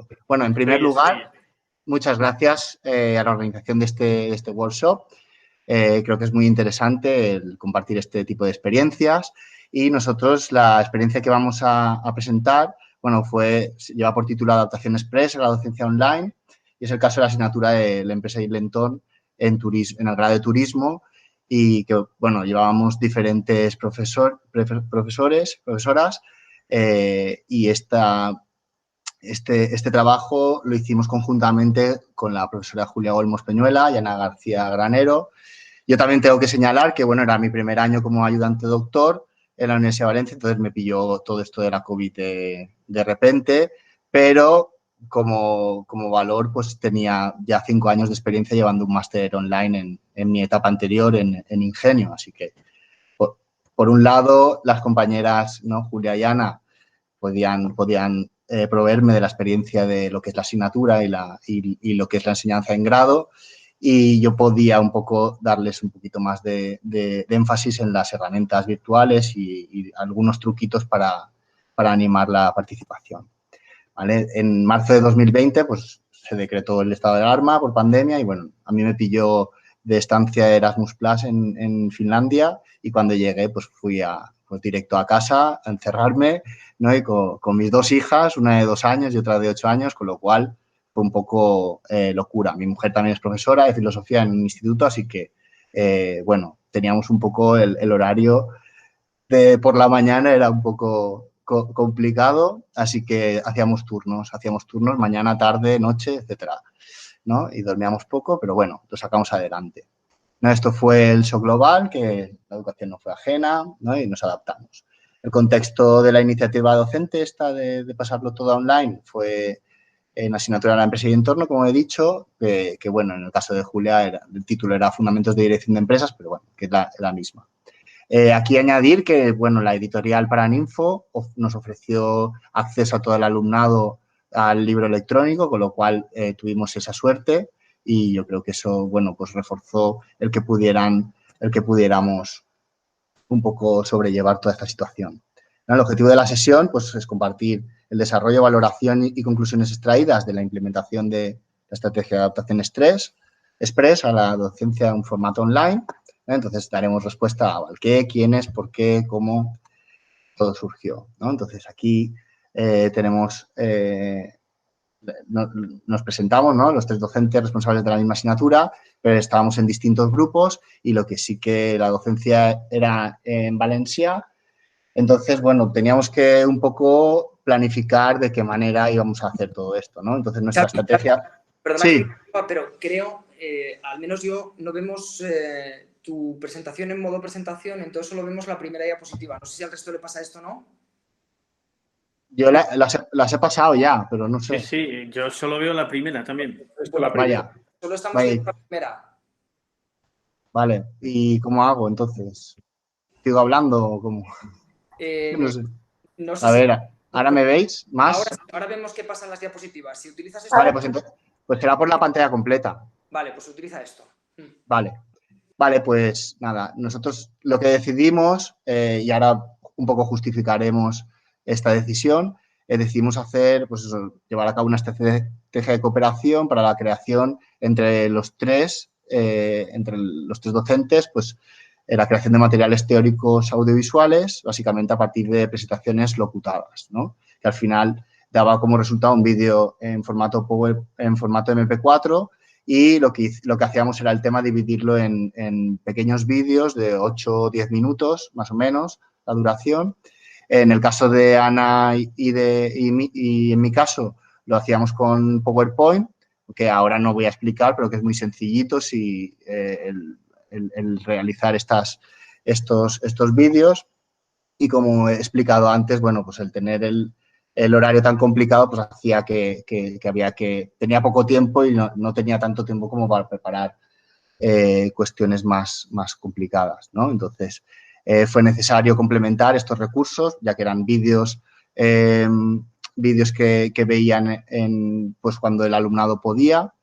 perfecto. Bueno, en primer lugar, muchas gracias a la organización de este workshop. Creo que es muy interesante el compartir este tipo de experiencias y nosotros la experiencia que vamos a presentar, bueno, lleva por título Adaptación Express a la docencia online y es el caso de la asignatura de la empresa Ilentorn en el grado de turismo y que, bueno, llevábamos diferentes profesores, profesoras y este trabajo lo hicimos conjuntamente con la profesora Julia Olmos Peñuela y Ana García Granero. Yo también tengo que señalar que, bueno, era mi primer año como ayudante doctor en la Universidad de Valencia, entonces me pilló todo esto de la COVID de repente, pero como valor, pues tenía ya 5 años de experiencia llevando un máster online en mi etapa anterior en Ingenio, así que, por un lado, las compañeras, ¿no? Julia y Ana podían proveerme de la experiencia de lo que es la asignatura y lo que es la enseñanza en grado y yo podía un poco darles un poquito más de énfasis en las herramientas virtuales y algunos truquitos para animar la participación. ¿Vale? En marzo de 2020 pues, se decretó el estado de alarma por pandemia y, bueno, a mí me pilló de estancia de Erasmus Plus en Finlandia y cuando llegué pues fui directo a casa a encerrarme, ¿no? Y con mis 2 hijas, una de 2 años y otra de 8 años, con lo cual fue un poco locura. Mi mujer también es profesora de filosofía en un instituto, así que, bueno, teníamos un poco el horario de por la mañana, era un poco complicado, así que hacíamos turnos mañana, tarde, noche, etcétera, ¿no? Y dormíamos poco, pero bueno, lo sacamos adelante. ¿No? Esto fue el shock global, que la educación no fue ajena, ¿no? Y nos adaptamos. El contexto de la iniciativa docente esta de pasarlo todo online fue en asignatura de la empresa y entorno, como he dicho, que bueno, en el caso de Julia el título era Fundamentos de Dirección de Empresas, pero bueno, que es la misma. Aquí añadir que, bueno, la editorial Paraninfo nos ofreció acceso a todo el alumnado al libro electrónico, con lo cual tuvimos esa suerte y yo creo que eso, bueno, pues reforzó el que pudiéramos un poco sobrellevar toda esta situación. ¿No? El objetivo de la sesión, pues, es compartir el desarrollo, valoración y conclusiones extraídas de la implementación de la estrategia de adaptación Express a la docencia en un formato online. Entonces, daremos respuesta al qué, quiénes, por qué, cómo todo surgió, ¿no? Entonces, aquí nos presentamos, ¿no? Los 3 docentes responsables de la misma asignatura, pero estábamos en distintos grupos y lo que sí que la docencia era en Valencia. Entonces, bueno, teníamos que un poco planificar de qué manera íbamos a hacer todo esto, ¿no? Entonces, nuestra estrategia... Perdona, sí. Pero creo, al menos yo, no vemos tu presentación en modo presentación, entonces solo vemos la primera diapositiva. No sé si al resto le pasa esto, ¿no? Yo las he pasado ya, pero no sé. Sí, yo solo veo la primera también. Vaya. Solo estamos viendo la primera. Vale, ¿y cómo hago entonces? ¿Sigo hablando o cómo? No sé. No sé A ver, ¿ahora me veis más? Ahora vemos qué pasa en las diapositivas. Si utilizas esto... Vale, pues será por la pantalla completa. Vale, pues utiliza esto. Vale, pues nada, nosotros lo que decidimos, y ahora un poco justificaremos esta decisión, decidimos hacer, pues eso, llevar a cabo una estrategia de cooperación para la creación entre los tres docentes, pues la creación de materiales teóricos audiovisuales, básicamente a partir de presentaciones locutadas, ¿no? Que al final daba como resultado un vídeo en formato MP4 y lo que hacíamos era el tema dividirlo en pequeños vídeos de 8 o 10 minutos, más o menos, la duración. En el caso de Ana y en mi caso lo hacíamos con PowerPoint, que ahora no voy a explicar, pero que es muy sencillito el realizar estos vídeos. Y como he explicado antes, bueno, pues el tener el horario tan complicado pues hacía que tenía poco tiempo y no tenía tanto tiempo como para preparar cuestiones más complicadas, ¿no? Entonces, fue necesario complementar estos recursos, ya que eran vídeos que veían pues cuando el alumnado podía,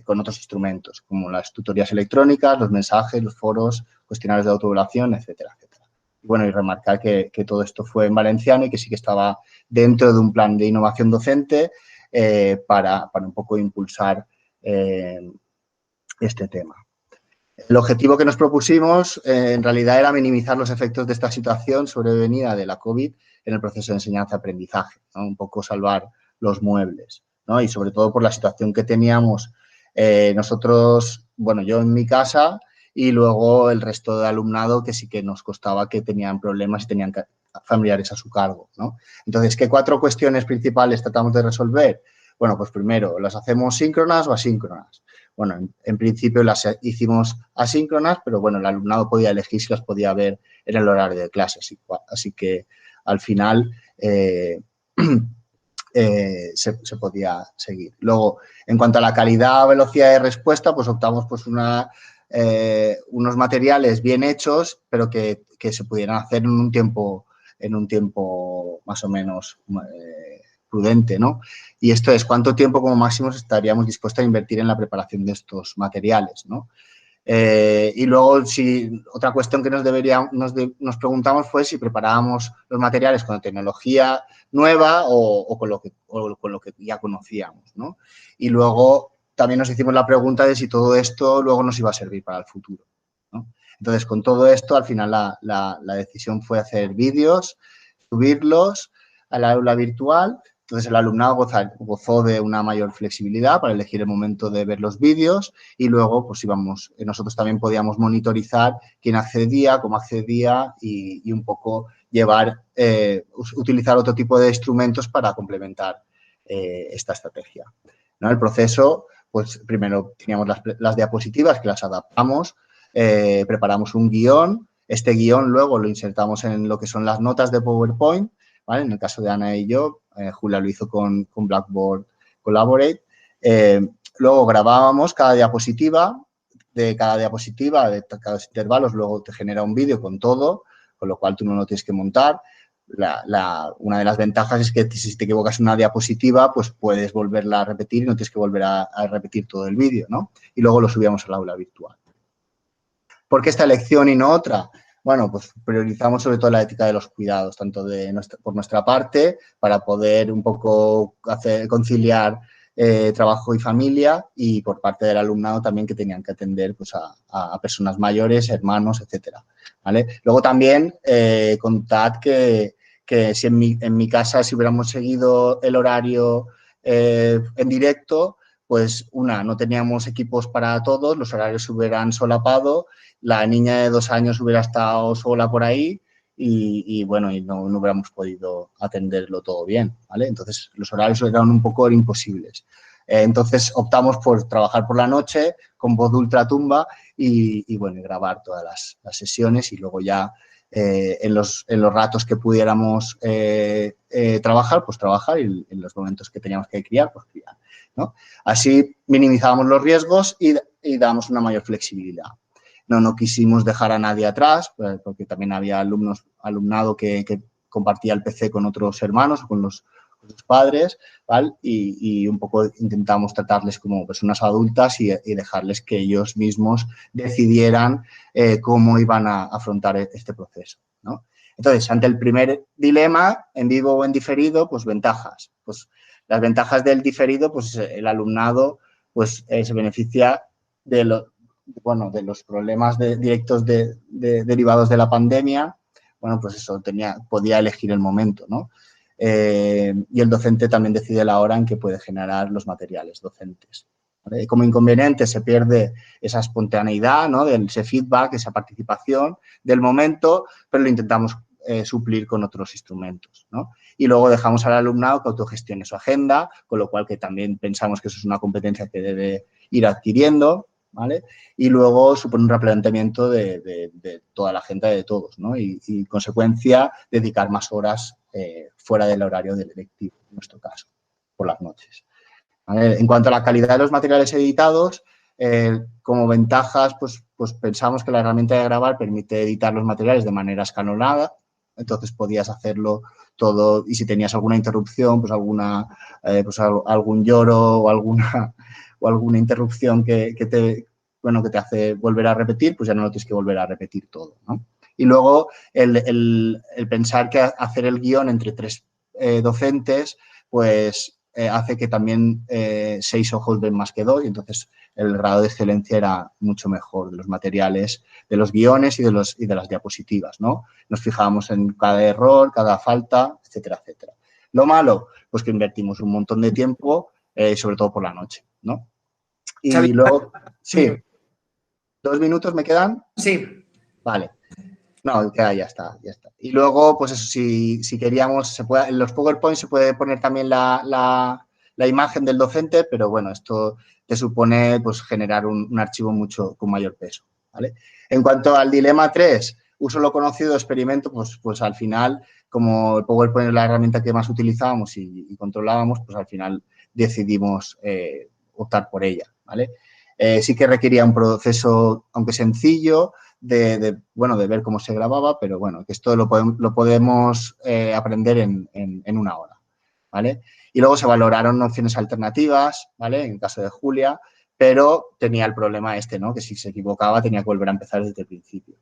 con otros instrumentos, como las tutorías electrónicas, los mensajes, los foros, cuestionarios de autoevaluación, etcétera, etcétera. Bueno, y remarcar que todo esto fue en valenciano y que sí que estaba dentro de un plan de innovación docente para un poco impulsar este tema. El objetivo que nos propusimos en realidad era minimizar los efectos de esta situación sobrevenida de la COVID en el proceso de enseñanza-aprendizaje, ¿no? Un poco salvar los muebles, ¿no? Y sobre todo por la situación que teníamos nosotros, bueno, yo en mi casa y luego el resto de alumnado que sí que nos costaba que tenían problemas y tenían familiares a su cargo, ¿no? Entonces, ¿qué 4 cuestiones principales tratamos de resolver? Bueno, pues primero, ¿las hacemos síncronas o asíncronas? Bueno, en principio las hicimos asíncronas, pero bueno, el alumnado podía elegir si las podía ver en el horario de clase. Así que al final se podía seguir. Luego, en cuanto a la calidad o velocidad de respuesta, pues optamos pues unos materiales bien hechos, pero que se pudieran hacer en un tiempo más o menos prudente, ¿no? Y esto es cuánto tiempo como máximo estaríamos dispuestos a invertir en la preparación de estos materiales, ¿no? Y luego, otra cuestión que nos preguntamos fue si preparábamos los materiales con tecnología nueva o con lo que ya conocíamos, ¿no? Y luego también nos hicimos la pregunta de si todo esto luego nos iba a servir para el futuro, ¿no? Entonces, con todo esto, al final la decisión fue hacer vídeos, subirlos al aula virtual. Entonces, el alumnado gozó de una mayor flexibilidad para elegir el momento de ver los vídeos y luego, pues nosotros también podíamos monitorizar quién accedía, cómo accedía y un poco utilizar otro tipo de instrumentos para complementar esta estrategia, ¿no? El proceso, pues primero teníamos las diapositivas que las adaptamos, preparamos un guión. Este guión luego lo insertamos en lo que son las notas de PowerPoint, ¿vale? En el caso de Ana y yo, Julia lo hizo con Blackboard Collaborate. Luego grabábamos cada diapositiva, de cada intervalos, luego te genera un vídeo con todo, con lo cual tú no lo tienes que montar. Una de las ventajas es que si te equivocas en una diapositiva, pues puedes volverla a repetir y no tienes que volver a repetir todo el vídeo, ¿no? Y luego lo subíamos al aula virtual. ¿Por qué esta elección y no otra? Bueno, pues priorizamos sobre todo la ética de los cuidados, tanto por nuestra parte, para poder un poco conciliar trabajo y familia, y por parte del alumnado también, que tenían que atender pues, a personas mayores, hermanos, etcétera, ¿vale? Luego también contad que si en mi casa, si hubiéramos seguido el horario en directo, pues no teníamos equipos para todos, los horarios se hubieran solapado, la niña de 2 años hubiera estado sola por ahí y no hubiéramos podido atenderlo todo bien, ¿vale? Entonces, los horarios eran un poco imposibles. Entonces, optamos por trabajar por la noche con voz de ultratumba y grabar todas las sesiones y luego ya en los ratos que pudiéramos trabajar, pues trabajar, y en los momentos que teníamos que criar, pues criar, ¿no? Así minimizábamos los riesgos y dábamos una mayor flexibilidad. No quisimos dejar a nadie atrás, porque también había alumnado que compartía el PC con otros hermanos o con sus padres, ¿vale? Y un poco intentamos tratarles como personas adultas y dejarles que ellos mismos decidieran cómo iban a afrontar este proceso, ¿no? Entonces, ante el primer dilema, en vivo o en diferido, pues ventajas. Pues las ventajas del diferido, pues el alumnado pues se beneficia de los problemas directos derivados de la pandemia. Bueno, pues eso, podía elegir el momento, ¿no? Y el docente también decide la hora en que puede generar los materiales docentes, ¿vale? Como inconveniente se pierde esa espontaneidad, ¿no? Ese feedback, esa participación del momento, pero lo intentamos suplir con otros instrumentos, ¿no? Y luego dejamos al alumnado que autogestione su agenda, con lo cual que también pensamos que eso es una competencia que debe ir adquiriendo, ¿vale? Y luego supone un replanteamiento de toda la agenda de todos, ¿no? Y en consecuencia, dedicar más horas fuera del horario del lectivo, en nuestro caso, por las noches, ¿vale? En cuanto a la calidad de los materiales editados, como ventajas, pues pensamos que la herramienta de grabar permite editar los materiales de manera escalonada, entonces podías hacerlo todo, y si tenías alguna interrupción, pues algún lloro o alguna interrupción que te hace volver a repetir, pues ya no lo tienes que volver a repetir todo, ¿no? Y luego el pensar que hacer el guión entre 3 docentes, pues hace que también 6 ojos ven más que 2 y entonces el grado de excelencia era mucho mejor de los materiales, de los guiones y de las diapositivas, ¿no? Nos fijábamos en cada error, cada falta, etcétera, etcétera. Lo malo, pues que invertimos un montón de tiempo, sobre todo por la noche, ¿no? Y Xavi, luego, sí, 2 minutos me quedan. Sí. Vale. No, ya está, ya está. Y luego, pues eso, si queríamos, en los PowerPoint se puede poner también la imagen del docente, pero bueno, esto te supone pues generar un archivo con mayor peso, ¿vale? En cuanto al dilema 3, uso lo conocido, experimento, pues al final, como el PowerPoint es la herramienta que más utilizábamos y controlábamos, pues al final decidimos optar por ella, ¿vale? Sí que requería un proceso, aunque sencillo, de ver cómo se grababa, pero bueno, que esto lo podemos aprender en una hora, ¿vale? Y luego se valoraron opciones alternativas, ¿vale? En el caso de Julia, pero tenía el problema ¿no? Que si se equivocaba tenía que volver a empezar desde el principio.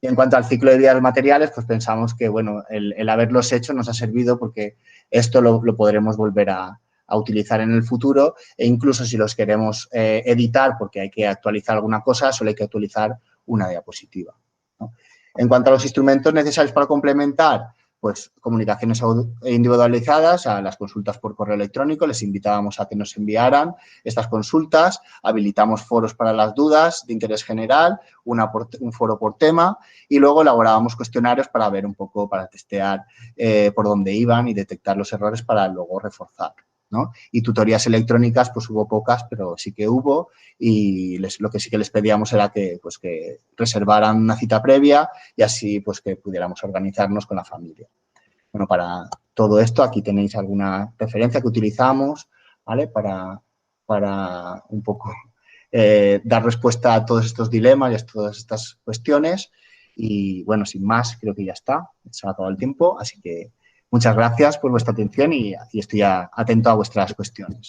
Y en cuanto al ciclo de vida de los materiales, pues pensamos que, bueno, el haberlos hecho nos ha servido porque esto lo podremos volver a utilizar en el futuro e incluso si los queremos editar porque hay que actualizar alguna cosa, solo hay que actualizar una diapositiva, ¿no? En cuanto a los instrumentos necesarios para complementar, pues comunicaciones individualizadas, a las consultas por correo electrónico, les invitábamos a que nos enviaran estas consultas, habilitamos foros para las dudas de interés general, un foro por tema y luego elaborábamos cuestionarios para ver un poco, para testear por dónde iban y detectar los errores para luego reforzar, ¿no? Y tutorías electrónicas, pues hubo pocas, pero sí que hubo y lo que sí que les pedíamos era que reservaran una cita previa y así pues que pudiéramos organizarnos con la familia. Bueno, para todo esto aquí tenéis alguna referencia que utilizamos, ¿vale? Para un poco dar respuesta a todos estos dilemas y a todas estas cuestiones y bueno, sin más, creo que ya está, se ha acabado el tiempo, así que muchas gracias por vuestra atención y estoy atento a vuestras cuestiones.